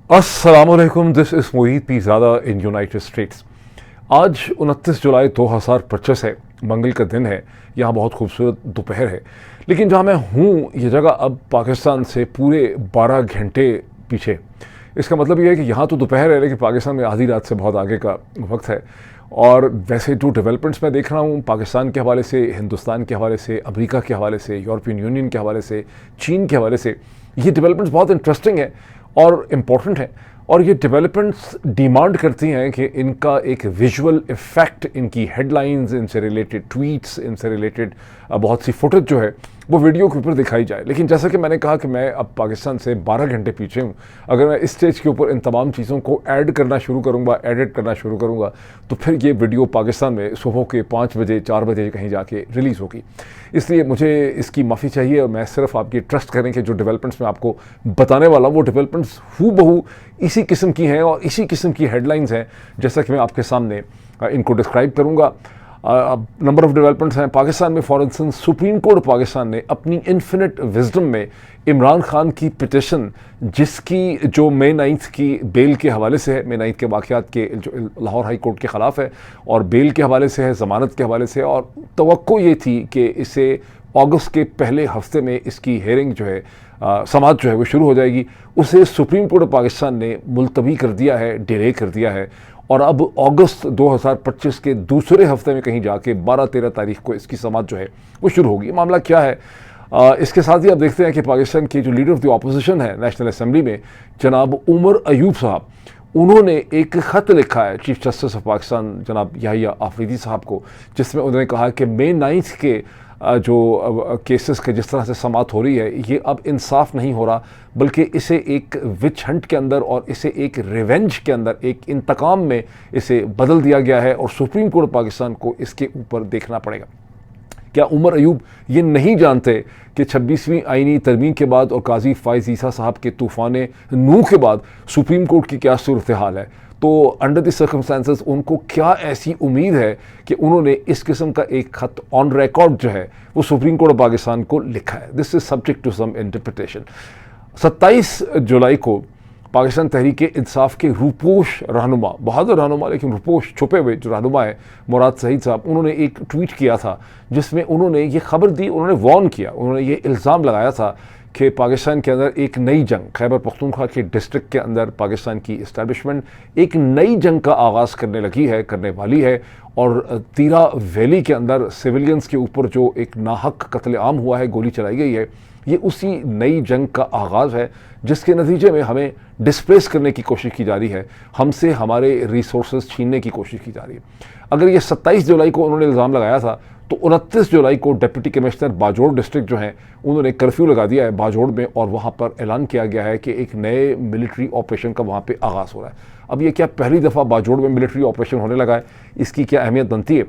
अस्सलामुअलैकुम, this is Mohid Pirzada in United States. आज 29 जुलाई 2025 है, मंगल का दिन है। यहाँ बहुत खूबसूरत दोपहर है, लेकिन जहाँ मैं हूँ ये जगह अब पाकिस्तान से पूरे 12 घंटे पीछे। इसका मतलब ये है कि यहाँ तो दोपहर है, लेकिन पाकिस्तान में आधी रात से बहुत आगे का वक्त है। और वैसे जो डेवलपमेंट्स मैं देख रहा हूँ पाकिस्तान के हवाले से, हिंदुस्तान के हवाले से, अमेरिका के हवाले से, यूरोपियन यूनियन के हवाले से, चीन के हवाले से, ये डेवलपमेंट्स बहुत इंटरेस्टिंग है और इम्पॉर्टेंट है। और ये डेवलपमेंट्स डिमांड करती हैं कि इनका एक विजुअल इफ़ेक्ट, इनकी हेडलाइंस, इनसे रिलेटेड ट्वीट्स, इनसे रिलेटेड बहुत सी फुटेज जो है वो वीडियो के ऊपर दिखाई जाए। लेकिन जैसा कि मैंने कहा कि मैं अब पाकिस्तान से 12 घंटे पीछे हूँ। अगर मैं इस स्टेज के ऊपर इन तमाम चीज़ों को ऐड करना शुरू करूँगा, एडिट करना शुरू करूँगा, तो फिर ये वीडियो पाकिस्तान में सुबह के 5 बजे 4 बजे कहीं जाके रिलीज़ होगी। इसलिए मुझे इसकी माफ़ी चाहिए और मैं सिर्फ आपकी ट्रस्ट करें कि जो डेवलपमेंट्स मैं आपको बताने वाला हूँ वो डेवलपमेंट्स हूबहू इसी किस्म की हैं और इसी किस्म की हेडलाइंस हैं जैसा कि मैं आपके सामने इनको डिस्क्राइब करूँगा। नंबर ऑफ डेवलपमेंट्स हैं। पाकिस्तान में for instance supreme court Pakistan ने अपनी इन्फिनिट विजडम में इमरान खान की पिटिशन, जिसकी जो मई 9 की बेल के हवाले से है, मई 9 के वाक़यात के जो लाहौर हाई कोर्ट के ख़िलाफ़ है और बेल के हवाले से है, ज़मानत के हवाले से, और तवक्को ये थी कि इसे अगस्त के पहले हफ्ते में इसकी हेयरिंग जो है, समाअत जो है वो शुरू हो जाएगी। उसे सुप्रीम कोर्ट पाकिस्तान ने मुलतवी कर दिया है, डिले कर दिया है और अब अगस्त 2025 के दूसरे हफ्ते में कहीं जाके 12-13 तारीख को इसकी समाअत जो है वो शुरू होगी। मामला क्या है, इसके साथ ही आप देखते हैं कि पाकिस्तान के जो लीडर ऑफ द ऑपोजिशन है नेशनल असेंबली में, जनाब उमर अयूब साहब, उन्होंने एक ख़त लिखा है चीफ जस्टिस ऑफ पाकिस्तान जनाब याहिया आफरीदी साहब को, जिसमें उन्होंने कहा कि मई 9 के जो केसेस के जिस तरह से समाअत हो रही है, ये अब इंसाफ नहीं हो रहा, बल्कि इसे एक विच हंट के अंदर और इसे एक रिवेंज के अंदर, एक इंतकाम में इसे बदल दिया गया है और सुप्रीम कोर्ट पाकिस्तान को इसके ऊपर देखना पड़ेगा। क्या उमर अयूब ये नहीं जानते कि 26वीं आईनी तरमीम के बाद और काजी फाइज ईसा साहब के तूफ़ान नूह के बाद सुप्रीम कोर्ट की क्या सूरत हाल है? तो अंडर द सर्कमस्टांसेस उनको क्या ऐसी उम्मीद है कि उन्होंने इस किस्म का एक ख़त ऑन रिकॉर्ड जो है वो सुप्रीम कोर्ट पाकिस्तान को लिखा है? This is subject to some interpretation. 27 जुलाई को पाकिस्तान तहरीक इंसाफ के रूपोश रहनुमा, बहादुर रहनुमा लेकिन रूपोश छुपे हुए जो रहनुमा है, मुराद सईद साहब, उन्होंने एक ट्वीट किया था जिसमें उन्होंने ये खबर दी, उन्होंने वार्न किया, उन्होंने ये इल्ज़ाम लगाया था कि पाकिस्तान के अंदर एक नई जंग, खैबर पख्तूनख्वा के डिस्ट्रिक्ट के अंदर पाकिस्तान की इस्टेब्लिशमेंट एक नई जंग का आगाज़ करने लगी है, करने वाली है। और तीरा वैली के अंदर सिविलियंस के ऊपर जो एक नाहक कत्ल आम हुआ है, गोली चलाई गई है, ये उसी नई जंग का आगाज़ है जिसके नतीजे में हमें डिस्प्लेस करने की कोशिश की जा रही है, हमसे हमारे रिसोर्सेज छीनने की कोशिश की जा रही है। अगर ये 27 जुलाई को उन्होंने इल्ज़ाम लगाया था तो 29 जुलाई को डिप्टी कमिश्नर बाजोड़ डिस्ट्रिक्ट जो हैं उन्होंने कर्फ्यू लगा दिया है बाजोड़ में और वहाँ पर ऐलान किया गया है कि एक नए मिलिट्री ऑपरेशन का वहाँ पे आगाज़ हो रहा है। अब ये क्या पहली दफ़ा बाजोड़ में मिलिट्री ऑपरेशन होने लगा है? इसकी क्या अहमियत बनती है?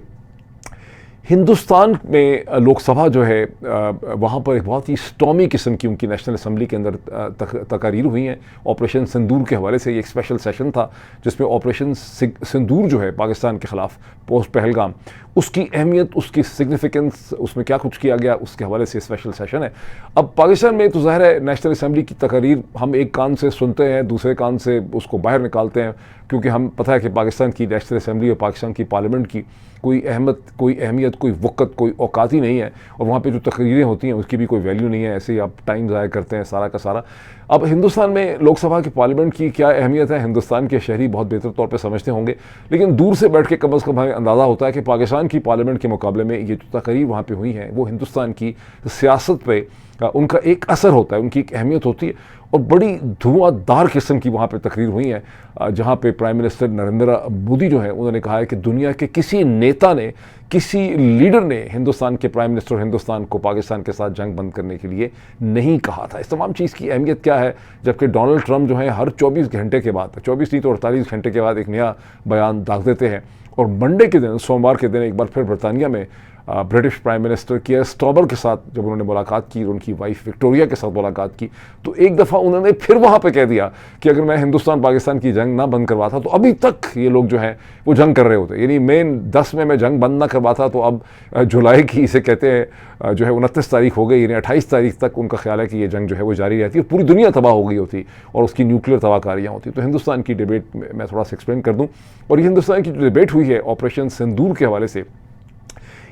हिंदुस्तान में लोकसभा जो है वहाँ पर एक बहुत ही स्टॉमी किस्म की उनकी नेशनल असम्बली के अंदर तकारीर हुई हैं ऑपरेशन सिंदूर के हवाले से। ये एक स्पेशल सेशन था जिसमें ऑपरेशन सिंदूर जो है पाकिस्तान के ख़िलाफ़ पोस्ट पहलगाम, उसकी अहमियत, उसकी सिग्निफिकेंस, उसमें क्या कुछ किया गया, उसके हवाले से स्पेशल सेशन है। अब पाकिस्तान में तो ज़ाहिर है नेशनल असम्बली की तकारीर हम एक कान से सुनते हैं, दूसरे कान से उसको बाहर निकालते हैं, क्योंकि हम पता है कि पाकिस्तान की नेशनल असम्बली और पाकिस्तान की पार्लियामेंट की कोई अहमियत, कोई वक़्त, कोई औकात ही नहीं है और वहाँ पे जो तकरीरें होती हैं उसकी भी कोई वैल्यू नहीं है। ऐसे ही आप टाइम ज़ाया करते हैं सारा का सारा। अब हिंदुस्तान में लोकसभा की पार्लियामेंट की क्या अहमियत है, हिंदुस्तान के शहरी बहुत बेहतर तौर पे समझते होंगे, लेकिन दूर से बैठ के कम अज़ कम हमें अंदाज़ा होता है कि पाकिस्तान की पार्लियामेंट के मुकाबले में ये जो तकरीर वहाँ पे हुई हैं वो हिंदुस्तान की सियासत पे उनका एक असर होता है, उनकी एक अहमियत होती है। और बड़ी धुआंधार किस्म की वहाँ पे तकरीर हुई हैं जहाँ पे प्राइम मिनिस्टर नरेंद्र मोदी जो है उन्होंने कहा है कि दुनिया के किसी नेता ने, किसी लीडर ने हिंदुस्तान के प्राइम मिनिस्टर हिंदुस्तान को पाकिस्तान के साथ जंग बंद करने के लिए नहीं कहा था। इस तमाम चीज़ की अहमियत क्या है, जबकि डोनाल्ड ट्रंप जो है हर 24 घंटे के बाद, 24 नहीं तो 48 घंटे के बाद एक नया बयान दाग देते हैं। और मंडे के दिन, सोमवार के दिन, एक बार फिर बरतानिया में ब्रिटिश प्राइम मिनिस्टर कियर स्टारमर के साथ जब उन्होंने मुलाकात की, उनकी वाइफ विक्टोरिया के साथ मुलाकात की, तो एक दफ़ा उन्होंने फिर वहाँ पे कह दिया कि अगर मैं हिंदुस्तान पाकिस्तान की जंग ना बंद करवाता तो अभी तक ये लोग जो हैं वो जंग कर रहे होते। यानी मई 10 में मैं जंग बंद ना करवाता तो अब जुलाई की, इसे कहते हैं जो है 29 तारीख हो गई, यानी 28 तारीख तक उनका ख्याल है कि ये जंग जो है वो जारी रहती है, पूरी दुनिया तबाह हो गई होती और उसकी न्यूक्लियर तबाहकारियाँ होती। तो हिंदुस्तान की डिबेट मैं थोड़ा सा एक्सप्लेन कर दूँ। और ये हिंदुस्तान की जो डिबेट हुई है ऑपरेशन सिंदूर के हवाले से,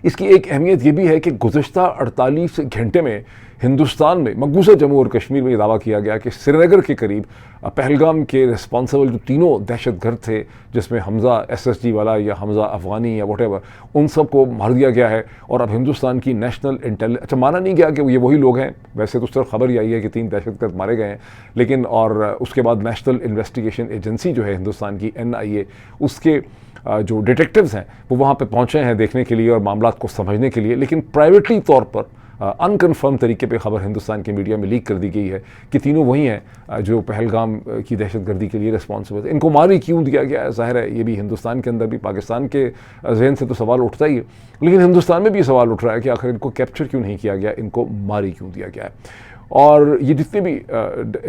इसकी एक अहमियत ये भी है कि गुज़श्ता 48 घंटे में हिंदुस्तान में मकबूजा जम्मू और कश्मीर में ये दावा किया गया कि श्रीनगर के करीब पहलगाम के रिस्पॉन्सिबल जो तीनों दहशतगर्द थे, जिसमें हमज़ा SSG वाला या हमज़ा अफ़गानी या वटेवर, उन सब को मार दिया गया है। और अब हिंदुस्तान की नेशनल इंटेलिजेंस, अच्छा माना नहीं गया कि ये वही लोग हैं, वैसे तो उस तरफ खबर ही आई है कि 3 दहशतगर्द मारे गए हैं, लेकिन और उसके बाद नेशनल इन्वेस्टिगेशन एजेंसी जो है हिंदुस्तान की NIA, उसके जो डिटेक्टिव्स हैं वो वहाँ पे पहुँचे हैं देखने के लिए और मामला को समझने के लिए। लेकिन प्राइवेटली तौर पर अनकन्फर्म तरीके पे खबर हिंदुस्तान के मीडिया में लीक कर दी गई है कि तीनों वही हैं जो पहलगाम की दहशतगर्दी के लिए रिस्पॉन्सिबल थे। इनको मार ही क्यों दिया गया है, ज़ाहिर है ये भी हिंदुस्तान के अंदर भी, पाकिस्तान के जहन से तो सवाल उठता ही है, लेकिन हिंदुस्तान में भी सवाल उठ रहा है कि आखिर इनको कैप्चर क्यों नहीं किया गया, इनको मार ही क्यों दिया गया है। और ये जितने भी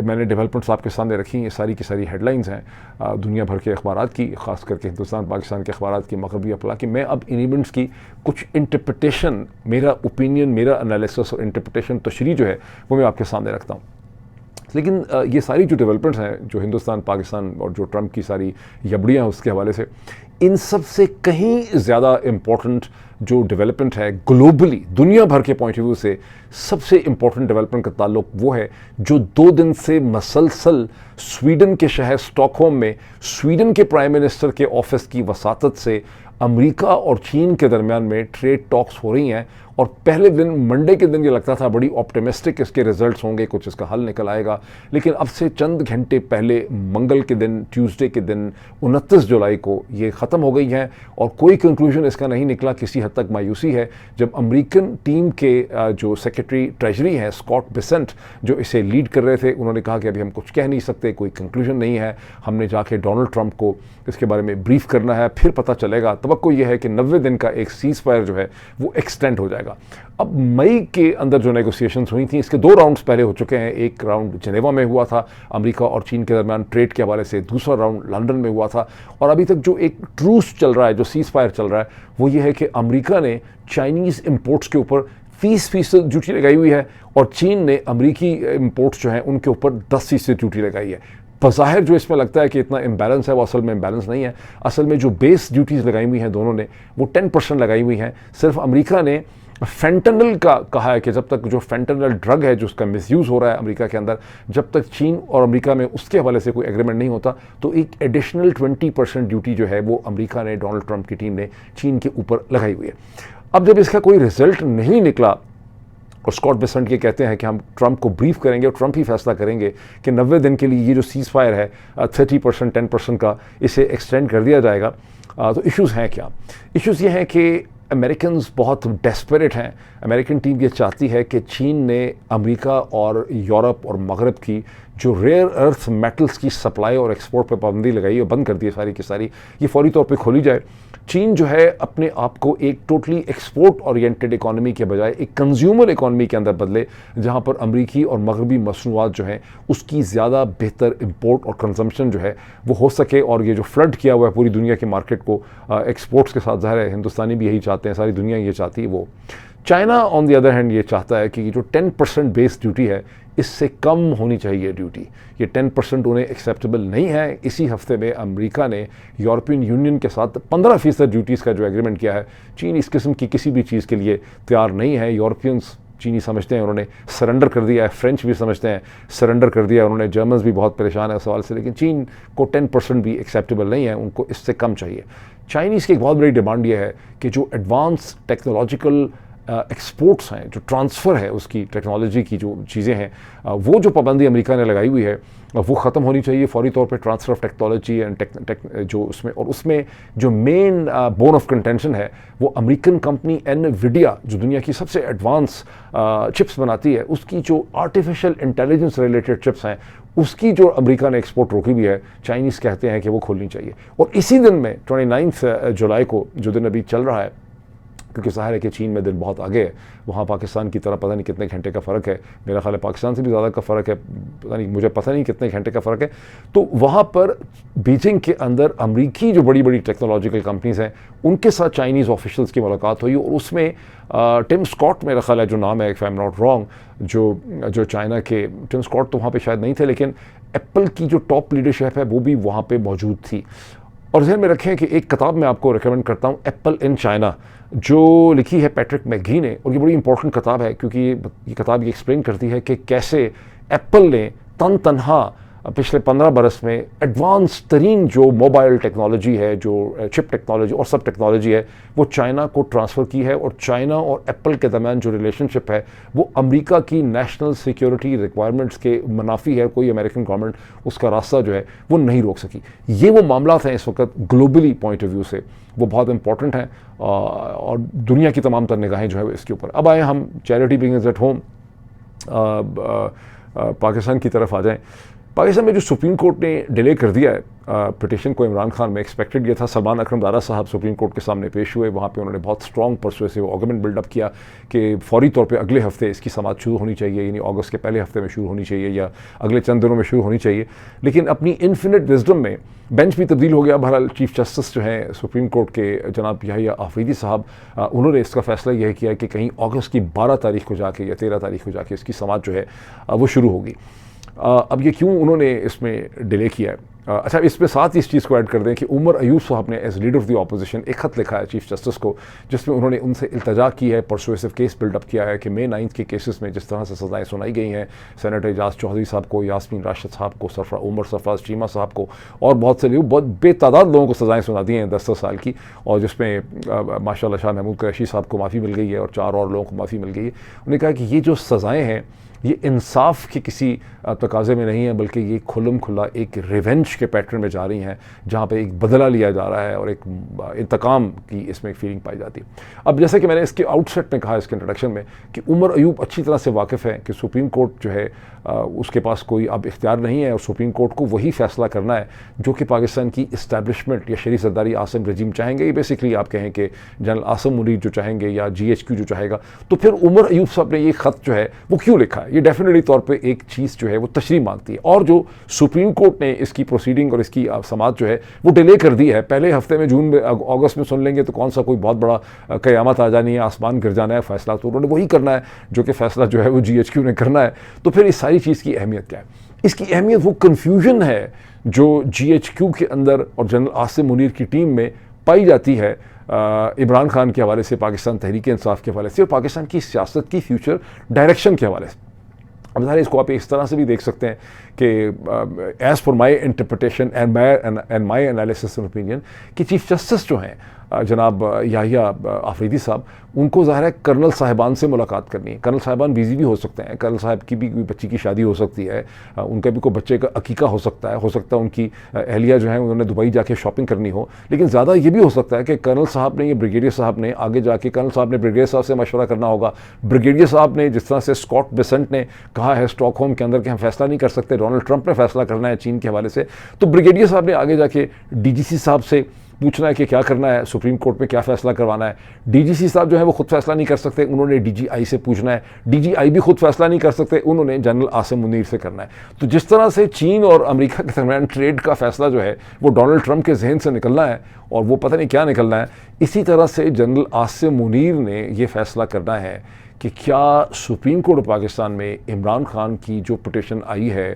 मैंने डेवलपमेंट्स आपके सामने रखी, ये सारी की सारी हेडलाइंस हैं दुनिया भर के अखबारात की, ख़ास करके हिंदुस्तान पाकिस्तान के अखबारात की, मगरबी अफला की। मैं अब इन इवेंट्स की कुछ इंटरप्रिटेशन, मेरा ओपिनियन, मेरा एनालिसिस और इंटरप्रिटेशन, तशरीह जो है वो मैं आपके सामने रखता हूँ। लेकिन ये सारी जो डेवलपमेंट्स हैं जो हिंदुस्तान पाकिस्तान और जो ट्रंप की सारी यबड़ियाँ हैं उसके हवाले से, इन सब से कहीं ज़्यादा इम्पॉर्टेंट जो डेवलपमेंट है ग्लोबली, दुनिया भर के पॉइंट ऑफ व्यू से सबसे इम्पॉर्टेंट डेवलपमेंट का ताल्लुक वो है जो 2 दिन से मसलसल स्वीडन के शहर स्टॉकहोम में स्वीडन के प्राइम मिनिस्टर के ऑफिस की वसातत से अमेरिका और चीन के दरमियान में ट्रेड टॉक्स हो रही हैं। और पहले दिन, मंडे के दिन, ये लगता था बड़ी ऑप्टिमिस्टिक इसके रिजल्ट्स होंगे, कुछ इसका हल निकल आएगा। लेकिन अब से चंद घंटे पहले, मंगल के दिन, ट्यूसडे के दिन 29 जुलाई को ये ख़त्म हो गई हैं और कोई कंक्लूजन इसका नहीं निकला। किसी हद तक मायूसी है जब अमेरिकन टीम के जो सेक्रेटरी ट्रेजरी हैं स्कॉट बेसेंट, जो इसे लीड कर रहे थे, उन्होंने कहा कि अभी हम कुछ कह नहीं सकते, कोई कंक्लूजन नहीं है, हमने जाके डोनाल्ड ट्रंप को इसके बारे में ब्रीफ करना है, फिर पता चलेगा। तवक्को ये है कि 90 दिन का एक सीज़ फायर जो है वो एक्सटेंड हो जाएगा। अब मई के अंदर जो नेगोशिएशंस हुई थी, इसके 2 राउंड्स पहले हो चुके हैं। एक राउंड जिनेवा में हुआ था अमेरिका और चीन के दरमियान ट्रेड के हवाले से, दूसरा राउंड लंदन में हुआ था। और अभी तक जो एक ट्रूस चल रहा है, जो सीज़ फायर चल रहा है, वो ये है कि अमेरिका ने चाइनीज़ इंपोर्ट्स के ऊपर 30% ड्यूटी लगाई हुई है और चीन ने अमेरिकी इंपोर्ट्स जो हैं उनके ऊपर 10% ड्यूटी लगाई है। बज़ाहिर जो इसमें लगता है कि इतना इम्बैलेंस है, वो असल में इम्बैलेंस नहीं है। असल में जो बेस ड्यूटीज़ लगाई हुई हैं दोनों ने, वो 10% लगाई हुई हैं। सिर्फ अमेरिका ने फेंटनल का कहा है कि जब तक जो फेंटनल ड्रग है जो उसका मिसयूज़ हो रहा है अमेरिका के अंदर, जब तक चीन और अमेरिका में उसके हवाले से कोई एग्रीमेंट नहीं होता, तो एक एडिशनल 20% ड्यूटी जो है वो अमेरिका ने, डोनाल्ड ट्रंप की टीम ने चीन के ऊपर लगाई हुई है। अब जब इसका कोई रिजल्ट नहीं निकला और स्कॉट बेसेंट ये कहते हैं कि हम ट्रंप को ब्रीफ करेंगे और ट्रंप ही फैसला करेंगे कि 90 दिन के लिए ये जो सीज़ फायर है 30%, 10% का, इसे एक्सटेंड कर दिया जाएगा। तो इश्यूज़ हैं क्या? इश्यूज़ ये हैं कि अमेरिकन्स बहुत डेस्परेट हैं। अमेरिकन टीम ये चाहती है कि चीन ने अमेरिका और यूरोप और मगरब की जो रेयर अर्थ मेटल्स की सप्लाई और एक्सपोर्ट पर पाबंदी लगाई है, बंद कर दी है सारी की सारी, ये फौरी तौर पे खोली जाए। चीन जो है अपने आप को एक टोटली एक्सपोर्ट ओरिएंटेड इकॉनमी के बजाय एक कंज्यूमर इकॉनमी के अंदर बदले, जहाँ पर अमरीकी और मगरबी मसनूआत जो हैं उसकी ज़्यादा बेहतर इंपोर्ट और कंजम्पशन जो है वो हो सके। और ये जो फ्लड किया हुआ है पूरी दुनिया के मार्केट को एक्सपोर्ट्स के साथ, ज़ाहिर है हिंदुस्तानी भी यही चाहते हैं, सारी दुनिया ये चाहती है। वो China on the other hand ये चाहता है कि जो 10% बेस ड्यूटी है इससे कम होनी चाहिए ड्यूटी। ये 10% उन्हें एक्सेप्टेबल नहीं है। इसी हफ्ते में अमेरिका ने यूरोपियन यूनियन के साथ 15% ड्यूटीज़ का जो एग्रीमेंट किया है। चीन इस किस्म की किसी भी चीज़ के लिए तैयार नहीं है। यूरोपियंस, चीनी समझते हैं उन्होंने सरेंडर कर दिया है, फ्रेंच भी समझते हैं सरेंडर कर दिया है उन्होंने, जर्मन्स भी बहुत परेशान है इस सवाल से। लेकिन चीन को 10% भी एक्सेप्टेबल नहीं है, उनको इससे कम चाहिए। चाइनीज़ की एक बहुत बड़ी डिमांड ये है कि जो एडवांस टेक्नोलॉजिकल एक्सपोर्ट्स हैं, जो ट्रांसफ़र है उसकी टेक्नोलॉजी की जो चीज़ें हैं, वो जो पाबंदी अमेरिका ने लगाई हुई है वो ख़त्म होनी चाहिए फौरी तौर पे। ट्रांसफ़र ऑफ टेक्नोलॉजी एंड जो उसमें, और उसमें जो मेन बोन ऑफ कंटेंशन है वो अमेरिकन कंपनी एनवीडिया, जो दुनिया की सबसे एडवांस चिप्स बनाती है, उसकी जो आर्टिफिशियल इंटेलिजेंस रिलेटेड चिप्स हैं उसकी जो अमेरिका ने एक्सपोर्ट रोकी हुई है, चाइनीज़ कहते हैं कि वो खोलनी चाहिए। और इसी दिन में 29 जुलाई को, जो दिन अभी चल रहा है, क्योंकि ज़ाहिर है कि चीन में दिन बहुत आगे है, वहाँ पाकिस्तान की तरह पता नहीं कितने घंटे का फ़र्क है, मेरा ख्याल है पाकिस्तान से भी ज़्यादा का फ़र्क है, पता नहीं, मुझे पता नहीं कितने घंटे का फ़र्क है। तो वहाँ पर बीजिंग के अंदर अमरीकी जो बड़ी बड़ी टेक्नोलॉजिकल कंपनीज़ हैं उनके साथ चाइनीज़ ऑफिशियल्स की मुलाकात हुई, और उसमें टिम स्कॉट मेरा ख्याल है जो नाम है, if I am not wrong, जो चाइना के, टिम स्कॉट तो वहाँ पे शायद नहीं थे, लेकिन एप्पल की जो टॉप लीडरशिप है वो भी वहाँ पे मौजूद थी। और ध्यान में रखें कि एक किताब मैं आपको रिकमेंड करता हूँ, एप्पल इन चाइना, जो लिखी है पैट्रिक मैकगी ने, और ये बड़ी इंपॉर्टेंट किताब है क्योंकि ये किताब ये एक्सप्लेन करती है कि कैसे एप्पल ने तनहा पिछले 15 बरस में एडवांस तरीन जो मोबाइल टेक्नोलॉजी है, जो चिप टेक्नोलॉजी और सब टेक्नोलॉजी है, वो चाइना को ट्रांसफ़र की है। और चाइना और एप्पल के दरमियान जो रिलेशनशिप है वो अमेरिका की नेशनल सिक्योरिटी रिक्वायरमेंट्स के मुनाफी है। कोई अमेरिकन गवर्नमेंट उसका रास्ता जो है वो नहीं रोक सकी। ये वो मामला हैं इस वक्त ग्लोबली पॉइंट ऑफ व्यू से, वो बहुत इंपॉर्टेंट हैं, और दुनिया की तमाम तर निगाहें जो है इसके ऊपर। अब आए हम charity begins at home, Pakistan की तरफ आ जाएँ। पाकिस्तान में जो सुप्रीम कोर्ट ने डिले कर दिया है पिटिशन को इमरान खान में, एक्सपेक्टेड ये था। सलमान अकरम दारा साहब सुप्रीम कोर्ट के सामने पेश हुए, वहाँ पे उन्होंने बहुत स्ट्रॉन्ग परसुएसिव आर्गुमेंट बिल्डअप किया कि फौरी तौर पे अगले हफ्ते इसकी समाअत शुरू होनी चाहिए, यानी अगस्त के पहले हफ्ते में शुरू होनी चाहिए या अगले चंद दिनों में शुरू होनी चाहिए। लेकिन अपनी इन्फिनिट विजडम में बेंच भी तब्दील हो गया। बहरहाल चीफ जस्टिस जो हैं सुप्रीम कोर्ट के जनाब याहिया आफरीदी साहब, उन्होंने इसका फैसला यह किया कि कहीं अगस्त की 12 तारीख को जाके या 13 तारीख को जाके इसकी समाअत जो है वो शुरू होगी। अब ये क्यों उन्होंने इसमें डिले किया है? अच्छा, इसमें साथ ही इस चीज़ को ऐड कर दें कि उमर अयूब साहब ने as leader of the opposition एक ख़त लिखा है चीफ जस्टिस को, जिसमें उन्होंने उनसे इल्तजा की है, परसुएसिव केस बिल्डअप किया है कि May 9 के केसेस में जिस तरह से सज़ाएँ सुनाई गई हैं सेनेटर एजाज चौधरी साहब को, यास्मीन राशिद साहब को, उमर सरफराज चीमा साहब को, और बहुत से लोग, बहुत बेतादाद लोगों को सज़ाएँ सुना दी हैं 10-10 साल की, और जिसमें माशाल्लाह शाह महमूद कुरैशी साहब को माफ़ी मिल गई है और 4 और लोगों को माफ़ी मिल गई है। उन्होंने कहा कि ये जो सज़ाएँ हैं ये इंसाफ के किसी तकाजे में नहीं है, बल्कि ये खुल्लम खुल्ला एक रिवेंज के पैटर्न में जा रही हैं, जहाँ पे एक बदला लिया जा रहा है और एक इंतकाम की इसमें एक फीलिंग पाई जाती है। अब जैसे कि मैंने इसके आउटसेट में कहा, इसके इंट्रोडक्शन में, कि उमर अयूब अच्छी तरह से वाकिफ़ है कि सुप्रीम कोर्ट जो है उसके पास कोई अब इख्तियार नहीं है, और सुप्रीम कोर्ट को वही फैसला करना है जो कि पाकिस्तान की इस्टेब्लिशमेंट या शरीफ सरदारी आसिम रजीम चाहेंगे। ये बेसिकली आप कहें कि जनरल आसिम मुनीर जो चाहेंगे या GHQ जो चाहेगा। तो फिर उमर अयूब साहब ने ये ख़त जो है वो क्यों लिखा है? ये डेफिनेटली तौर पे एक चीज़ जो है वो तशरीह मांगती है, और जो सुप्रीम कोर्ट ने इसकी प्रोसीडिंग और इसकी समाअत जो है वो डिले कर दी है। पहले हफ्ते में, जून में, अगस्त में सुन लेंगे तो कौन सा कोई बहुत बड़ा क़यामत आ जानी है, आसमान गिर जाना है, फैसला तो उन्होंने वही करना है जो कि फ़ैसला जो है वो GHQ ने करना है। तो फिर इस सारी चीज़ की अहमियत क्या है? इसकी अहमियत वो कन्फ्यूजन है जो GHQ के अंदर और जनरल आसिम मुनीर की टीम में पाई जाती है, इमरान खान के हवाले से, पाकिस्तान तहरीक इंसाफ के हवाले से, और पाकिस्तान की सियासत की फ्यूचर डायरेक्शन के हवाले से। अब ज़ाहिर इसको आप इस तरह से भी देख सकते हैं कि as for my interpretation and my analysis and opinion, कि चीफ जस्टिस जो हैं जनाब याहिया आफरीदी साहब, उनको ज़ाहिर है कर्नल साहिबान से मुलाकात करनी है। कर्नल साहिबान बिजी भी हो सकते हैं, कर्नल साहब की भी कोई बच्ची की शादी हो सकती है, उनका भी कोई बच्चे का अकीका हो सकता है उनकी अहलिया जो है उन्होंने दुबई जाके शॉपिंग करनी हो। लेकिन ज़्यादा ये भी हो सकता है कि कर्नल साहब ने, ये ब्रिगेडियर साहब ने आगे जाके, कर्नल साहब ने ब्रिगेडियर साहब से मशवरा करना होगा। ब्रिगेडियर साहब ने, जिस तरह से स्कॉट बेसेंट ने कहा है स्टॉकहोम के अंदर कि हम फैसला नहीं कर सकते, डोनाल्ड ट्रंप ने फैसला करना है चीन के हवाले से, तो ब्रिगेडियर साहब ने आगे जाके DGC साहब से पूछना है कि क्या करना है, सुप्रीम कोर्ट में क्या फैसला करवाना है। DGC साहब जो है वो खुद फैसला नहीं कर सकते, उन्होंने DGI से पूछना है। DGI भी खुद फैसला नहीं कर सकते, उन्होंने जनरल आसिम मुनीर से करना है। तो जिस तरह से चीन और अमेरिका के दरमियान ट्रेड का फैसला जो है वो डोनाल्ड ट्रंप के जहन से निकलना है और वो पता नहीं क्या निकलना है, इसी तरह से जनरल आसिम मुनीर ने ये फैसला करना है कि क्या सुप्रीम कोर्ट ऑफ पाकिस्तान में इमरान खान की जो पिटिशन आई है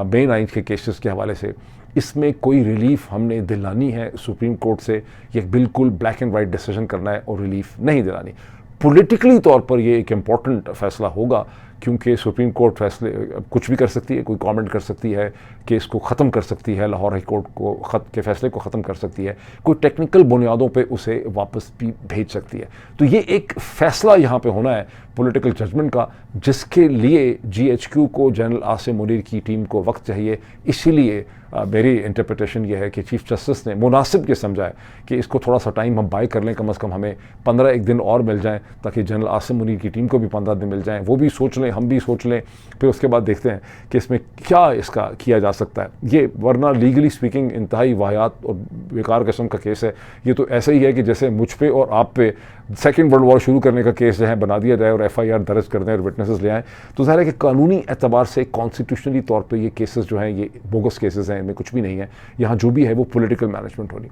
May 9 के केसेस के हवाले से, इसमें कोई रिलीफ हमने दिलानी है सुप्रीम कोर्ट से, ये बिल्कुल ब्लैक एंड वाइट डिसीजन करना है और रिलीफ नहीं दिलानी। पॉलिटिकली तौर पर ये एक इम्पॉर्टेंट फैसला होगा, क्योंकि सुप्रीम कोर्ट फैसले कुछ भी कर सकती है, कोई कमेंट कर सकती है, केस को ख़त्म कर सकती है, लाहौर हाई कोर्ट को के फैसले को ख़त्म कर सकती है, कोई टेक्निकल बुनियादों पे उसे वापस भी भेज सकती है। तो ये एक फ़ैसला यहाँ पे होना है पॉलिटिकल जजमेंट का, जिसके लिए GHQ को, जनरल आसिम मुनीर की टीम को वक्त चाहिए। इसीलिए मेरी इंटरप्रिटेशन ये है कि चीफ जस्टिस ने मुनासिब ये समझा है कि इसको थोड़ा सा टाइम हम बाय कर लें, कम अज़ कम हमें 15 दिन और मिल जाएँ, ताकि जनरल आसिम मुनीर की टीम को भी 15 दिन मिल जाएँ, वो भी सोच लें लें, हम भी सोच लें, फिर उसके बाद देखते हैं कि इसमें क्या इसका किया जा सकता है। ये वरना लीगली स्पीकिंग इंतहाई वाहियात और बेकार किस्म का केस है। ये तो ऐसा ही है कि जैसे मुझ पे और आप पे सेकेंड वर्ल्ड वॉर शुरू करने का केस जो है बना दिया जाए और FIR दर्ज कर दें और विटनेसेस ले आएँ, तो ज़ाहिर है कि कानूनी एतबार से कॉन्स्टिट्यूशनली तौर पर ये केसेस जो हैं ये बोगस केसेस हैं, इनमें कुछ भी नहीं है। यहाँ जो भी है वो पॉलिटिकल मैनेजमेंट होनी।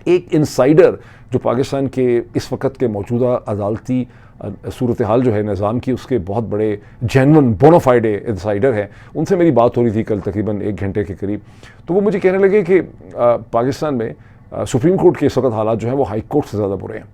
एक इंसाइडर जो पाकिस्तान के इस वक्त के मौजूदा अदालती सूरत हाल जो है निज़ाम की, उसके बहुत बड़े जेन्युइन बोनाफाइडे इंसाइडर हैं, उनसे मेरी बात हो रही थी कल तकरीबन 1 घंटे के करीब। तो वो मुझे कहने लगे कि पाकिस्तान में सुप्रीम कोर्ट के इस वक्त हालात जो हैं वो हाई कोर्ट से ज़्यादा बुरे हैं,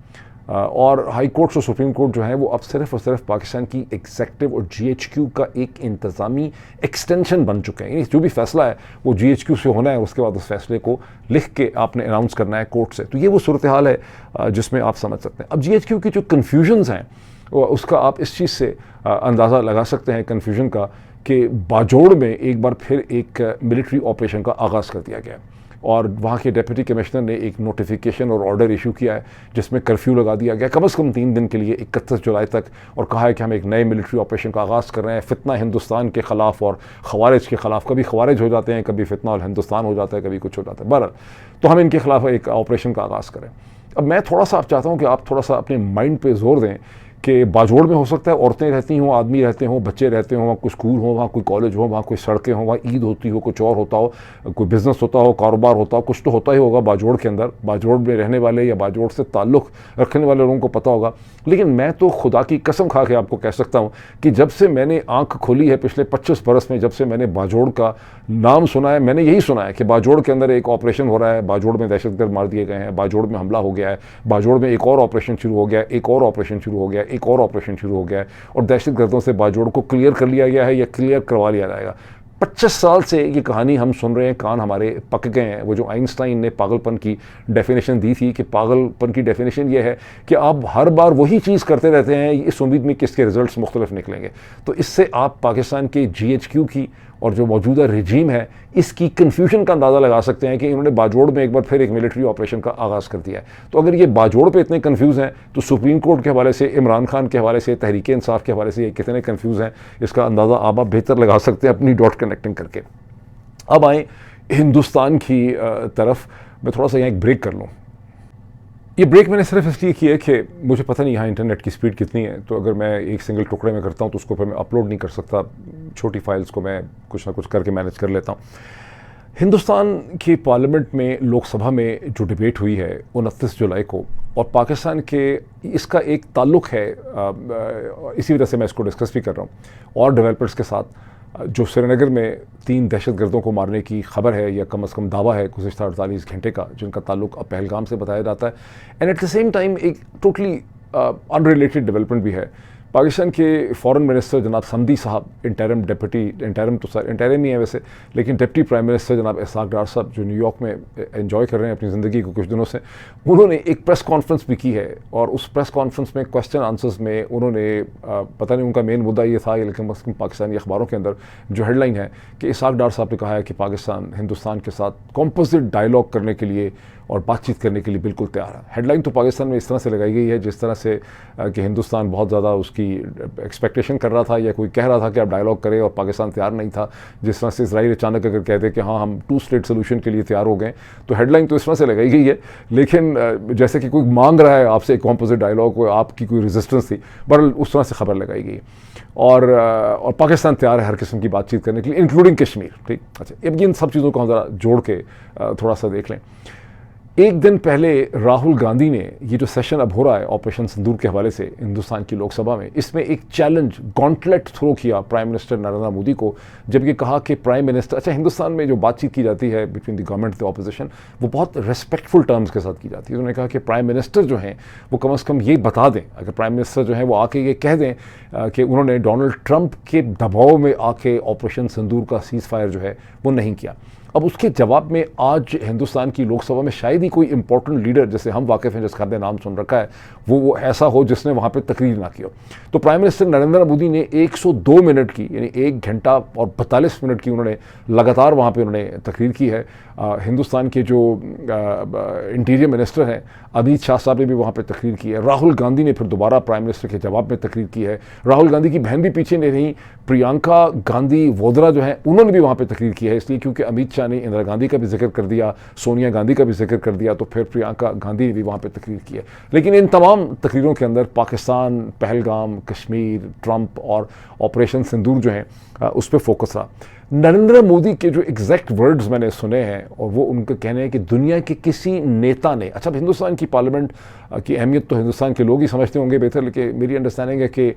और हाई कोर्ट और सुप्रीम कोर्ट जो है वो अब सिर्फ और सिर्फ पाकिस्तान की एग्जेक्टिव और GHQ का एक इंतज़ामी एक्सटेंशन बन चुके हैं। जो भी फैसला है वो GHQ से होना है, उसके बाद उस फैसले को लिख के आपने अनाउंस करना है कोर्ट से। तो ये वो सूरत हाल है जिसमें आप समझ सकते हैं। अब GHQ की जो कन्फ्यूजन्स हैं उसका आप इस चीज़ से अंदाज़ा लगा सकते हैं कन्फ्यूजन का, कि बाजोड़ में एक बार फिर एक मिलिट्री ऑपरेशन का आगाज़ कर दिया गया और वहाँ के डिप्टी कमिश्नर ने एक नोटिफिकेशन और ऑर्डर इशू किया है जिसमें कर्फ्यू लगा दिया गया कम से कम 3 दिन के लिए 31 जुलाई तक, और कहा है कि हम एक नए मिलिट्री ऑपरेशन का आगाज़ कर रहे हैं फितना हिंदुस्तान के ख़िलाफ़ और ख़वारिज के ख़िलाफ़। कभी ख़वारिज हो जाते हैं, कभी फितना और हिंदुस्तान हो जाता है, कभी कुछ हो जाता है। बहरहाल तो हम इनके ख़िलाफ़ एक ऑपरेशन का आगाज़ करें। अब मैं थोड़ा सा आप चाहता हूँ कि आप थोड़ा सा अपने माइंड पर जोर दें कि बाजोड़ में हो सकता है औरतें रहती हों, आदमी रहते हों, बच्चे रहते हों, वहाँ कोई स्कूल हो, वहाँ कोई कॉलेज हो, वहाँ कोई सड़कें हों, वहाँ ईद होती हो, कुछ और होता हो, कोई बिज़नेस होता हो, कारोबार होता हो, कुछ तो होता ही होगा बाजोड़ के अंदर। बाजोड़ में रहने वाले या बाजोड़ से ताल्लुक़ रखने वाले लोगों को पता होगा। लेकिन मैं तो खुदा की कसम खा के आपको कह सकता हूँ कि जब से मैंने आँख खोली है पिछले 25 बरस में, जब से मैंने बाजोड़ का नाम सुना है, मैंने यही सुना है कि बाजोड़ के अंदर एक ऑपरेशन हो रहा है, बाजोड़ में दहशतगर्द मार दिए गए हैं, बाजोड़ में हमला हो गया है, बाजोड़ में एक और ऑपरेशन शुरू हो गया, एक और ऑपरेशन शुरू हो गया, एक और ऑपरेशन शुरू हो गया है, और दहशतगर्दों से बाजोड़ को क्लियर कर लिया गया है या क्लियर करवा लिया जाएगा। 25 साल से ये कहानी हम सुन रहे हैं, कान हमारे पक गए हैं। वो जो आइंस्टाइन ने पागलपन की डेफिनेशन दी थी कि पागलपन की डेफिनेशन ये है कि आप हर बार वही चीज़ करते रहते हैं इस उम्मीद में कि इसके रिजल्ट्स मुख्तलिफ निकलेंगे। तो इससे आप पाकिस्तान के GHQ की और जो मौजूदा रजीम है इसकी कन्फ्यूजन का अंदाज़ा लगा सकते हैं कि इन्होंने बाजोड़ में एक बार फिर एक मिलिट्री ऑपरेशन का आगाज़ कर दिया है। तो अगर ये बाजोड़ पे इतने कन्फ्यूज़ हैं तो सुप्रीम कोर्ट के हवाले से, इमरान खान के हवाले से, तहरीक इंसाफ के हवाले से ये कितने कन्फ्यूज़ हैं, इसका अंदाज़ा आप बेहतर लगा सकते हैं अपनी डॉट कनेक्टिंग करके। अब आएँ हिंदुस्तान की तरफ। मैं थोड़ा सा यहाँ एक ब्रेक कर लूँ। ये ब्रेक मैंने सिर्फ इसलिए किया कि मुझे पता नहीं यहाँ इंटरनेट की स्पीड कितनी है, तो अगर मैं एक सिंगल टुकड़े में करता हूँ तो उसको फिर मैं अपलोड नहीं कर सकता। छोटी फाइल्स को मैं कुछ ना कुछ करके मैनेज कर लेता हूँ। हिंदुस्तान की पार्लियामेंट में, लोकसभा में जो डिबेट हुई है 29 जुलाई को, और पाकिस्तान के इसका एक ताल्लुक़ है, इसी वजह से मैं इसको डिस्कस भी कर रहा हूँ, और डेवलपर्स के साथ जो श्रीनगर में 3 दहशतगर्दों को मारने की खबर है या कम से कम दावा है गुज़िश्ता 48 घंटे का, जिनका ताल्लुक़ अब पहलगाम से बताया जाता है। And at the same time एक टोटली अनरिलेटेड डेवलपमेंट भी है। पाकिस्तान के फॉरेन मिनिस्टर जनाब समदी साहब, इंटरिम ही है वैसे, लेकिन डिप्टी प्राइम मिनिस्टर जनाब इसहाक डार साहब, जो न्यूयॉर्क में एंजॉय कर रहे हैं अपनी ज़िंदगी को कुछ दिनों से, उन्होंने एक प्रेस कॉन्फ्रेंस भी की है। और उस प्रेस कॉन्फ्रेंस में क्वेश्चन आंसर्स में उन्होंने पता नहीं उनका मेन मुद्दा ये था, लेकिन पाकिस्तानी अखबारों के अंदर जो हेडलाइन है कि इसहाक डार साहब ने कहा है कि पाकिस्तान हिंदुस्तान के साथ कॉम्पोजिट डायलॉग करने के लिए और बातचीत करने के लिए बिल्कुल तैयार है। हेडलाइन तो पाकिस्तान में इस तरह से लगाई गई है जिस तरह से कि हिंदुस्तान बहुत ज़्यादा उसकी एक्सपेक्टेशन कर रहा था या कोई कह रहा था कि आप डायलॉग करें और पाकिस्तान तैयार नहीं था। जिस तरह से इसराइल अचानक अगर कहते कि हाँ हम 2 स्टेट सोल्यूशन के लिए तैयार हो गए, तो हेडलाइन तो इस तरह से लगाई गई है, लेकिन जैसे कि कोई मांग रहा है आपसे कॉम्पोजिट डायलॉग, को आपकी कोई रेजिस्टेंस थी, बहरहाल उस तरह से खबर लगाई गई। और पाकिस्तान तैयार है हर किस्म की बातचीत करने के लिए, इंक्लूडिंग कश्मीर। ठीक, अच्छा, अब इन सब चीज़ों को हम ज़रा जोड़ के थोड़ा सा देख लें। एक दिन पहले राहुल गांधी ने ये जो सेशन अब हो रहा है ऑपरेशन सिंदूर के हवाले से हिंदुस्तान की लोकसभा में, इसमें एक चैलेंज, गॉन्टलेट थ्रो किया प्राइम मिनिस्टर नरेंद्र मोदी को, जब ये कहा कि प्राइम मिनिस्टर, अच्छा हिंदुस्तान में जो बातचीत की जाती है between the government the opposition, वो बहुत रिस्पेक्टफुल टर्म्स के साथ की जाती है। उन्होंने कहा कि प्राइम मिनिस्टर जो हैं वो कम से कम ये बता दें, अगर प्राइम मिनिस्टर जो हैं वो आके ये कह दें कि उन्होंने डोनाल्ड ट्रंप के दबाव में आके ऑपरेशन सिंदूर का सीज़ फायर जो है वो नहीं किया। अब उसके जवाब में आज हिंदुस्तान की लोकसभा में शायद ही कोई इंपॉर्टेंट लीडर, जैसे हम वाकिफ़ हैं, जिसका हमने नाम सुन रखा है, वो ऐसा हो जिसने वहाँ पे तकरीर ना की हो। तो प्राइम मिनिस्टर नरेंद्र मोदी ने 102 मिनट की, यानी 1 घंटा और 42 मिनट की उन्होंने लगातार वहाँ पे उन्होंने तकरीर की है। हिंदुस्तान के जो इंटीरियर मिनिस्टर हैं अमित शाह साहब ने भी वहाँ पे तकरीर की है। राहुल गांधी ने फिर दोबारा प्राइम मिनिस्टर के जवाब में तकरीर की है। राहुल गांधी की बहन भी पीछे नहीं रही, प्रियंका गांधी वोड्रा जो है उन्होंने भी वहाँ पे तकरीर की है, इसलिए क्योंकि अमित शाह ने इंदिरा गांधी का भी जिक्र कर दिया, सोनिया गांधी का भी जिक्र कर दिया, तो फिर प्रियंका गांधी ने भी वहाँ पे तकरीर की है। लेकिन इन तमाम तकरीरों के अंदर पाकिस्तान, पहलगाम, कश्मीर, ट्रंप और ऑपरेशन सिंदूर जो है उस पर फोकस रहा। नरेंद्र मोदी के जो एग्जैक्ट वर्ड्स मैंने सुने हैं और वो उनका कहना है कि दुनिया के किसी नेता ने, अच्छा हिंदुस्तान की पार्लियामेंट की अहमियत तो हिंदुस्तान के लोग ही समझते होंगे बेहतर, लेकिन मेरी अंडरस्टैंडिंग है कि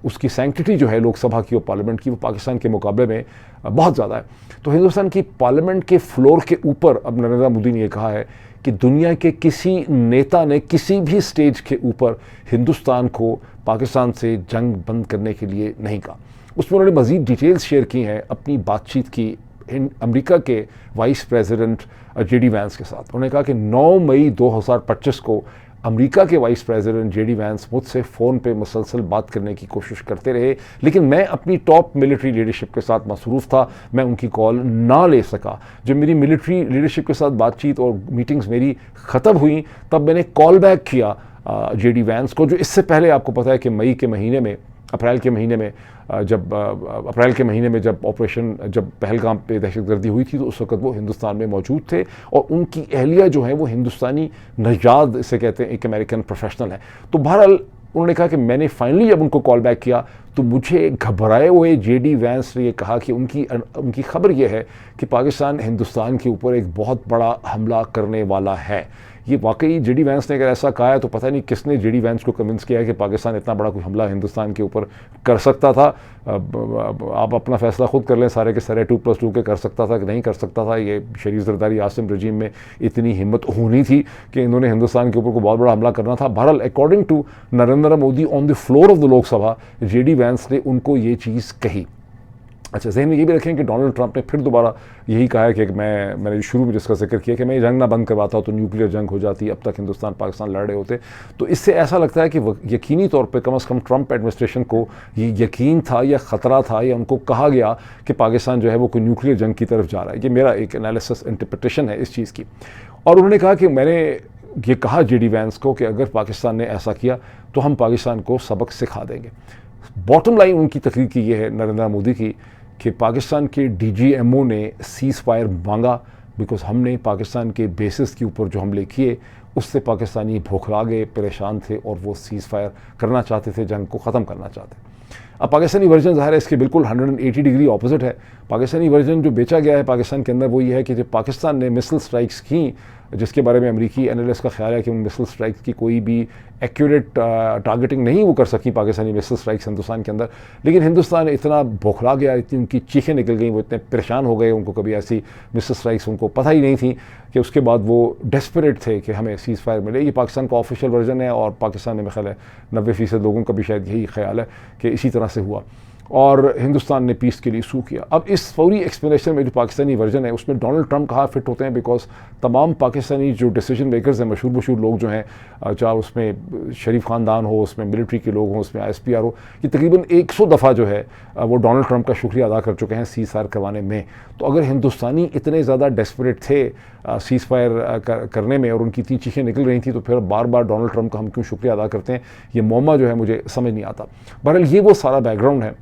उसकी सैंक्टिटी जो है लोकसभा की और पार्लियामेंट की, वो पाकिस्तान के मुकाबले में बहुत ज़्यादा है। तो हिंदुस्तान की पार्लियामेंट के फ्लोर के ऊपर अब नरेंद्र मोदी ने यह कहा है कि दुनिया के किसी नेता ने किसी भी स्टेज के ऊपर हिंदुस्तान को पाकिस्तान से जंग बंद करने के लिए नहीं कहा। उसमें उन्होंने मज़ीद डिटेल्स शेयर की हैं अपनी बातचीत की अमेरिका के वाइस प्रेसिडेंट जेडी वैंस के साथ। उन्होंने कहा कि 9 मई 2025 को अमेरिका के वाइस प्रेसिडेंट जेडी वैंस मुझसे फ़ोन पे मुसलसल बात करने की कोशिश करते रहे, लेकिन मैं अपनी टॉप मिलिट्री लीडरशिप के साथ मसरूफ़ था, मैं उनकी कॉल ना ले सका। जब मेरी मिलिट्री लीडरशिप के साथ बातचीत और मीटिंग्स मेरी ख़त्म हुई तब मैंने कॉल बैक किया जेडी वैंस को, जो इससे पहले आपको पता है कि अप्रैल के महीने में जब ऑपरेशन, जब पहलगाम पे दहशतगर्दी हुई थी तो उस वक्त वो हिंदुस्तान में मौजूद थे और उनकी अहलिया जो है वो हिंदुस्तानी नजाद इसे कहते हैं, एक अमेरिकन प्रोफेशनल है। तो बहरहाल उन्होंने कहा कि मैंने फाइनली जब उनको कॉल बैक किया तो मुझे घबराए हुए जेडी वैंस ने ये कहा कि उनकी खबर ये है कि पाकिस्तान हिंदुस्तान के ऊपर एक बहुत बड़ा हमला करने वाला है। ये वाकई जेडी वैंस ने अगर ऐसा कहा है तो पता नहीं किसने जेडी वैंस को कन्विंस किया है कि पाकिस्तान इतना बड़ा कोई हमला हिंदुस्तान के ऊपर कर सकता था। आप अपना फैसला खुद कर लें, सारे के सारे 2+2 के कर सकता था कि नहीं कर सकता था। ये शरीफ जरदारी आसिम रजीम में इतनी हिम्मत होनी थी कि इन्होंने हिंदुस्तान के ऊपर कोई बहुत बड़ा हमला करना था। बहरहाल according to Narendra Modi on the floor of the Lok Sabha, JD Vance ने उनको ये चीज़ कही। अच्छा, जहन में ये भी रखें कि डोनाल्ड ट्रंप ने फिर दोबारा यही कहा है कि मैंने शुरू में जिसका जिक्र किया कि मैं ये जंग ना बंद करवाता तो न्यूक्लियर जंग हो जाती, अब तक हिंदुस्तान पाकिस्तान लड़ रहे होते। तो इससे ऐसा लगता है कि यकीनी तौर पे कम से कम ट्रंप एडमिनिस्ट्रेशन को ये यकीन था या ख़तरा था या उनको कहा गया कि पाकिस्तान जो है वो कोई न्यूक्लियर जंग की तरफ जा रहा है। ये मेरा एक एनालिसिस इंटरप्रिटेशन है इस चीज़ की। और उन्होंने कहा कि मैंने ये कहा जेडी वैंस को कि अगर पाकिस्तान ने ऐसा किया तो हम पाकिस्तान को सबक सिखा देंगे। बॉटम लाइन उनकी तकरीर की ये है नरेंद्र मोदी की कि पाकिस्तान के DGMO ने सीज़ फायर मांगा बिकॉज हमने पाकिस्तान के बेसिस के ऊपर जो हमले किए उससे पाकिस्तानी भौखला गए, परेशान थे और वो सीज़ फायर करना चाहते थे, जंग को ख़त्म करना चाहते। अब पाकिस्तानी वर्जन ज़ाहिर है इसके बिल्कुल 180 डिग्री ऑपोजिट है। पाकिस्तानी वर्जन जो बेचा गया है पाकिस्तान के अंदर वो ये है कि जब पाकिस्तान ने मिसाइल स्ट्राइक्स की, जिसके बारे में अमेरिकी एनालिस्ट का ख्याल है कि उन मिसाइल स्ट्राइक्स की कोई भी एक्यूरेट टारगेटिंग नहीं वो कर सकी पाकिस्तानी मिसाइल स्ट्राइक्स हिंदुस्तान के अंदर, लेकिन हिंदुस्तान इतना बौखला गया, इतनी उनकी चीखें निकल गई, वो इतने परेशान हो गए, उनको कभी ऐसी मिसाइल स्ट्राइक्स उनको पता ही नहीं थी, कि उसके बाद वो डेस्परेट थे कि हमें सीज़ फायर मिले। ये पाकिस्तान का ऑफिशियल वर्जन है और पाकिस्तान में मेरा ख्याल है 90% लोगों का भी शायद यही ख्याल है कि इसी तरह से हुआ और हिंदुस्तान ने पीस के लिए सू किया। अब इस फौरी एक्सप्लेनेशन में जो पाकिस्तानी वर्जन है उसमें डोनाल्ड ट्रंप कहाँ फिट होते हैं, बिकॉज तमाम पाकिस्तानी जो डिसीजन मेकर्स हैं, मशहूर लोग जो हैं, चाहे उसमें शरीफ ख़ानदान हो, उसमें मिलिट्री के लोग हों, उसमें ISPR हो, ये तकरीबन 100 दफ़ा जो है वो डोनाल्ड ट्रंप का शुक्रिया अदा कर चुके हैं सीज़ फायर करवाने में। तो अगर हिंदुस्तानी इतने ज़्यादा डेस्परेट थे सीज़ फायर करने में और उनकी इतनी चीखें निकल रही थी तो फिर बार बार डोनाल्ड ट्रंप का हम क्यों शुक्रिया अदा करते हैं, ये मौमा जो है मुझे समझ नहीं आता। बहरहाल ये वो सारा बैकग्राउंड है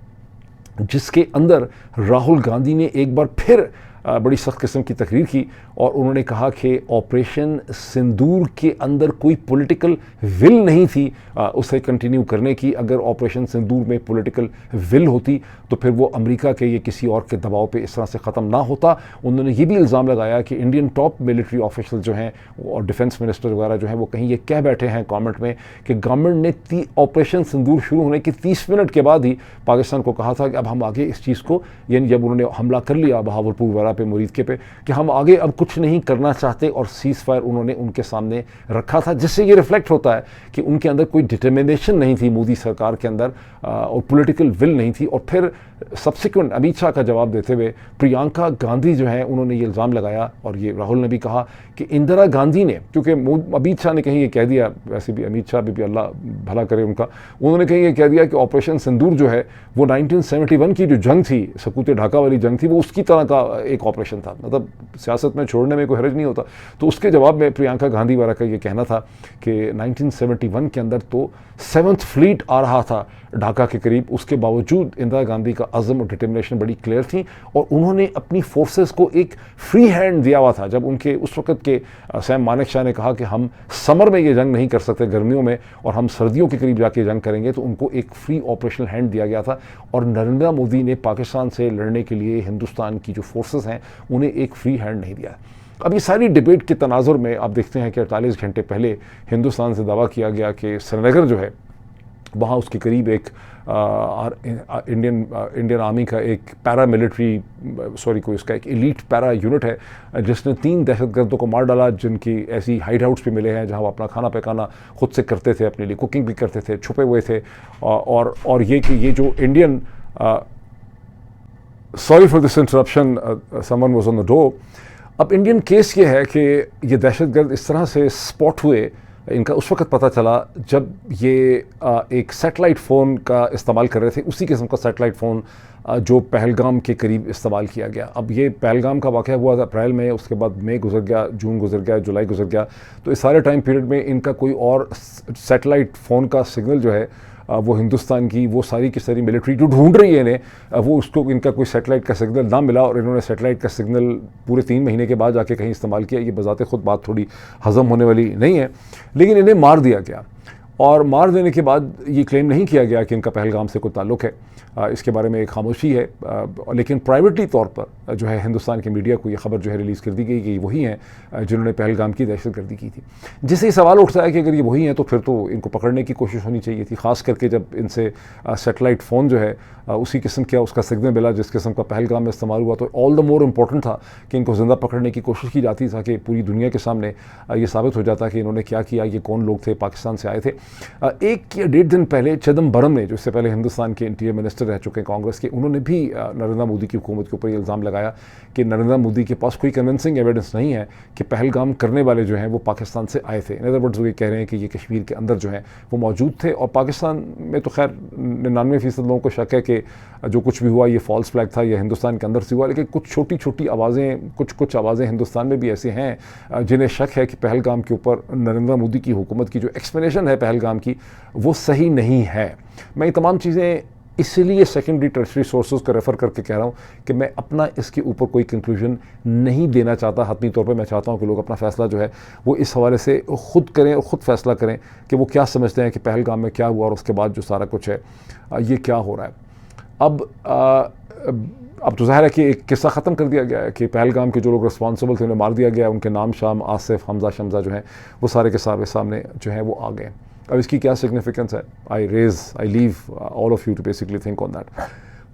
जिसके अंदर राहुल गांधी ने एक बार फिर बड़ी सख्त किस्म की तकरीर की और उन्होंने कहा कि ऑपरेशन सिंदूर के अंदर कोई पॉलिटिकल विल नहीं थी उसे कंटिन्यू करने की। अगर ऑपरेशन सिंदूर में पॉलिटिकल विल होती तो फिर वो अमेरिका के या किसी और के दबाव पे इस तरह से ख़त्म ना होता। उन्होंने ये भी इल्ज़ाम लगाया कि इंडियन टॉप मिलिट्री ऑफिशियल जो हैं और डिफेंस मिनिस्टर वगैरह जो हैं वो कहीं ये कह बैठे हैं कमेंट में कि गवर्नमेंट ने ऑपरेशन सिंदूर शुरू होने के 30 मिनट के बाद ही पाकिस्तान को कहा था कि अब हम आगे इस चीज़ को, यानी जब उन्होंने हमला कर लिया बहावलपुर वगैरह वगैरह पे, मुरीदके पे, कि हम आगे अब कुछ नहीं करना चाहते, और सीज़ फायर उन्होंने उनके सामने रखा था, जिससे ये रिफ्लेक्ट होता है कि उनके अंदर कोई डिटर्मिनेशन नहीं थी मोदी सरकार के अंदर, और पॉलिटिकल विल नहीं थी। और फिर सब्सिक्वेंट अमित शाह का जवाब देते हुए प्रियंका गांधी जो है उन्होंने ये इल्ज़ाम लगाया, और ये राहुल ने भी कहा कि इंदिरा गांधी ने, क्योंकि अमित शाह ने कहीं ये कह दिया, वैसे भी अमित शाह भी अल्लाह भला करे उनका, उन्होंने कहीं ये कह दिया कि ऑपरेशन सिंदूर जो है वो 1971 की जो जंग थी, सकूते ढाका वाली जंग थी, वो उसकी तरह का एक ऑपरेशन था, मतलब सियासत में छोड़ने में कोई हर्ज नहीं होता। तो उसके जवाब में प्रियंका गांधी वाला का ये कहना था कि 1971 के अंदर तो 7th फ्लीट आ रहा था ढाका के करीब, उसके बावजूद इंदिरा गांधी का अज़म और डिटर्मिनेशन बड़ी क्लियर थी, और उन्होंने अपनी फोर्सेस को एक फ्री हैंड दिया हुआ था। जब उनके उस वक्त के सैम मानेकशॉ ने कहा कि हम समर में ये जंग नहीं कर सकते, गर्मियों में, और हम सर्दियों के करीब जाके जंग करेंगे, तो उनको एक फ्री ऑपरेशनल हैंड दिया गया था। और नरेंद्र मोदी ने पाकिस्तान से लड़ने के लिए हिंदुस्तान की जो फोर्सेस हैं उन्हें एक फ्री हैंड नहीं दिया। अब ये सारी डिबेट के तनाजुर में आप देखते हैं कि 48 घंटे पहले हिंदुस्तान से दावा किया गया कि श्रीनगर जो है वहाँ उसके करीब एक इंडियन आर्मी का एक पैरा मिलिट्री कोई उसका एक एलीट पैरा यूनिट है जिसने 3 दहशतगर्दों को मार डाला, जिनकी ऐसी हाइड आउट्स भी मिले हैं जहाँ वो अपना खाना पकाना खुद से करते थे, अपने लिए कुकिंग भी करते थे, छुपे हुए थे। और ये कि ये जो Indian sorry for this interruption, someone was on the door. अब इंडियन केस ये है कि ये दहशतगर्द इस तरह से स्पॉट हुए, इनका उस वक्त पता चला जब ये एक सैटेलाइट फ़ोन का इस्तेमाल कर रहे थे, उसी किस्म का सैटेलाइट फ़ोन जो पहलगाम के करीब इस्तेमाल किया गया। अब ये पहलगाम का वाक़या हुआ था अप्रैल में, उसके बाद मई गुजर गया, जून गुजर गया, जुलाई गुजर गया, तो इस सारे टाइम पीरियड में इनका कोई और सैटेलाइट फ़ोन का सिग्नल जो है वो हिंदुस्तान की वो सारी की सारी मिलिट्री जो ढूंढ रही है इन्हें, वो उसको इनका कोई सैटेलाइट का सिग्नल ना मिला, और इन्होंने सैटेलाइट का सिग्नल पूरे 3 महीने के बाद जाके कहीं इस्तेमाल किया। ये बजाते खुद बात थोड़ी हज़म होने वाली नहीं है, लेकिन इन्हें मार दिया गया। और मार देने के बाद ये क्लेम नहीं किया गया कि इनका पहलगाम से कोई ताल्लुक़ है, इसके बारे में एक खामोशी है, लेकिन प्राइवेटली तौर पर जो है हिंदुस्तान की मीडिया को ये खबर जो है रिलीज़ कर दी गई कि वही हैं जिन्होंने पहलगाम की दहशतगर्दी की थी। जिससे ये सवाल उठता है कि अगर ये वही हैं तो फिर तो इनको पकड़ने की कोशिश होनी चाहिए थी, ख़ास करके जब इनसे सैटेलाइट फ़ोन जो है उसी किस्म का उसका सिग्नल मिला जिस किस्म का पहलगाम में इस्तेमाल हुआ, तो ऑल द मोर इम्पोर्टेंट था कि इनको ज़िंदा पकड़ने की कोशिश की जाती, ताकि पूरी दुनिया के सामने ये साबित हो जाता कि इन्होंने क्या किया, ये कौन लोग थे, पाकिस्तान से आए थे। 1 या 1.5 दिन पहले चिदम्बरम ने, जो इससे पहले हिंदुस्तान के इंटीरियर मिनिस्टर रह चुके हैं कांग्रेस के, उन्होंने भी नरेंद्र मोदी की हुकूमत के ऊपर इल्ज़ाम लगाया कि नरेंद्र मोदी के पास कोई कन्विंसिंग एविडेंस नहीं है कि पहलगाम करने वाले जो हैं वो पाकिस्तान से आए थे। इन अदर वर्ड्स वो ये कह रहे हैं कि ये कश्मीर के अंदर जो है वो मौजूद थे, और पाकिस्तान में तो खैर 99% लोगों को शक है कि जो कुछ भी हुआ ये फॉल्स फ्लैग था, ये हिंदुस्तान के अंदर से हुआ। लेकिन कुछ छोटी छोटी आवाज़ें, कुछ आवाज़ें हिंदुस्तान में भी ऐसे हैं जिन्हें शक है कि पहलगाम के ऊपर नरेंद्र मोदी की हुकूमत की जो एक्सप्लेनेशन है पहलगाम की वो सही नहीं है। मैं ये तमाम चीज़ें इसीलिए सेकेंडरी टर्शरी सोर्सेज को रेफ़र करके कह रहा हूँ कि मैं अपना इसके ऊपर कोई कंक्लूजन नहीं देना चाहता हतमी तौर पे। मैं चाहता हूँ कि लोग अपना फ़ैसला जो है वो इस हवाले से ख़ुद करें और ख़ुद फ़ैसला करें कि वो क्या समझते हैं कि पहलगाम में क्या हुआ और उसके बाद जो सारा कुछ है ये क्या हो रहा है। अब तो ज़ाहिर है कि एक किस्सा ख़त्म कर दिया गया है कि पहलगाम के जो लोग रिस्पॉन्सिबल थे उन्हें मार दिया गया, उनके नाम शाम, आसिफ, हमजा, शमजा जो हैं वो सारे के सारे सामने जो है वो आ गए। अब इसकी क्या सिग्निफिकेंस है, I leave all of you to basically think on that.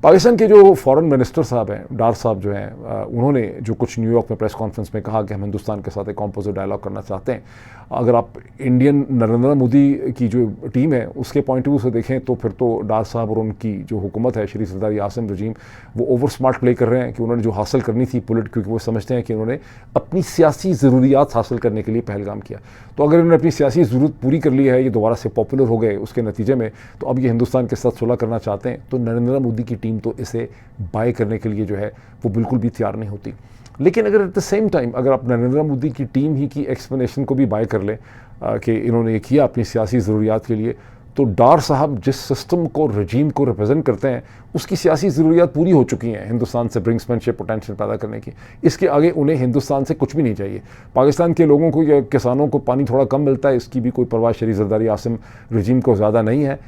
Pakistan के जो फॉरेन मिनिस्टर साहब हैं, डार साहब जो हैं, उन्होंने जो कुछ न्यूयॉर्क में प्रेस कॉन्फ्रेंस में कहा कि हम हिंदुस्तान के साथ एक कॉम्पोजिट डायलॉग करना चाहते हैं। अगर आप इंडियन नरेंद्र मोदी की जो टीम है उसके पॉइंट ऑफ व्यू से देखें तो फिर तो डार साहब और उनकी जो हुकूमत है, शरीफ सरदार यासिन रजीम, वो ओवर स्मार्ट प्ले कर रहे हैं कि उन्होंने जो हासिल करनी थी क्योंकि वो समझते हैं कि उन्होंने अपनी सियासी ज़रूरियात हासिल करने के लिए पहलगाम किया। तो अगर उन्होंने अपनी सियासी ज़रूरत पूरी कर ली है, ये दोबारा से पॉपुलर हो गए उसके नतीजे में, तो अब ये हिंदुस्तान के साथ सुलह करना चाहते हैं, तो नरेंद्र मोदी की टीम तो इसे बाय करने के लिए जो है वो बिल्कुल भी तैयार नहीं होती। लेकिन अगर एट द सेम टाइम अगर आप नरेंद्र मोदी की टीम ही की एक्सप्लेनेशन को भी बाय कर लें कि इन्होंने ये किया अपनी सियासी ज़रूरियात के लिए, तो डार साहब जिस सिस्टम को, रजीम को रिप्रेजेंट करते हैं, उसकी सियासी ज़रूरियात पूरी हो चुकी हैं हिंदुस्तान से ब्रिंक्समैनशिप पोटेंशियल पैदा करने की। इसके आगे उन्हें हिंदुस्तान से कुछ भी नहीं चाहिए। पाकिस्तान के लोगों को या किसानों को पानी थोड़ा कम मिलता है, इसकी भी कोई परवाह शरीफ सरदार यासिन रजीम को ज़्यादा नहीं है।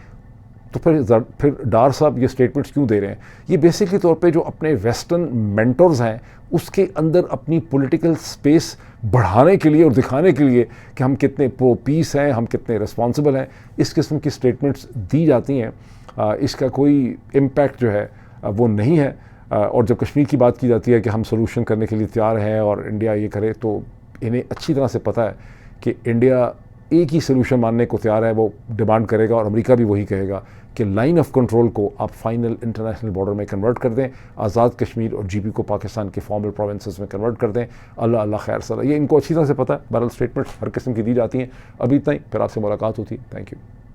तो फिर डार साहब ये स्टेटमेंट्स क्यों दे रहे हैं? ये बेसिकली तौर पे जो अपने वेस्टर्न मेंटर्स हैं उसके अंदर अपनी पॉलिटिकल स्पेस बढ़ाने के लिए और दिखाने के लिए कि हम कितने प्रो पीस हैं, हम कितने रिस्पॉन्सिबल हैं, इस किस्म की स्टेटमेंट्स दी जाती हैं। इसका कोई इम्पैक्ट जो है वो नहीं है। और जब कश्मीर की बात की जाती है कि हम सोल्यूशन करने के लिए तैयार हैं और इंडिया ये करे, तो इन्हें अच्छी तरह से पता है कि इंडिया एक ही सोल्यूशन मानने को तैयार है, वो डिमांड करेगा और अमेरिका भी वही कहेगा कि लाइन ऑफ कंट्रोल को आप फाइनल इंटरनेशनल बॉर्डर में कन्वर्ट कर दें, आज़ाद कश्मीर और जीपी को पाकिस्तान के फॉर्मल प्रोविंसेस में कन्वर्ट कर दें। अल्लाह अल्लाह खैर सला, ये इनको अच्छी तरह से पता है। बहरहाल स्टेटमेंट्स हर किस्म की दी जाती हैं। अभी इतना ही, फिर आपसे मुलाकात होती है। Thank you.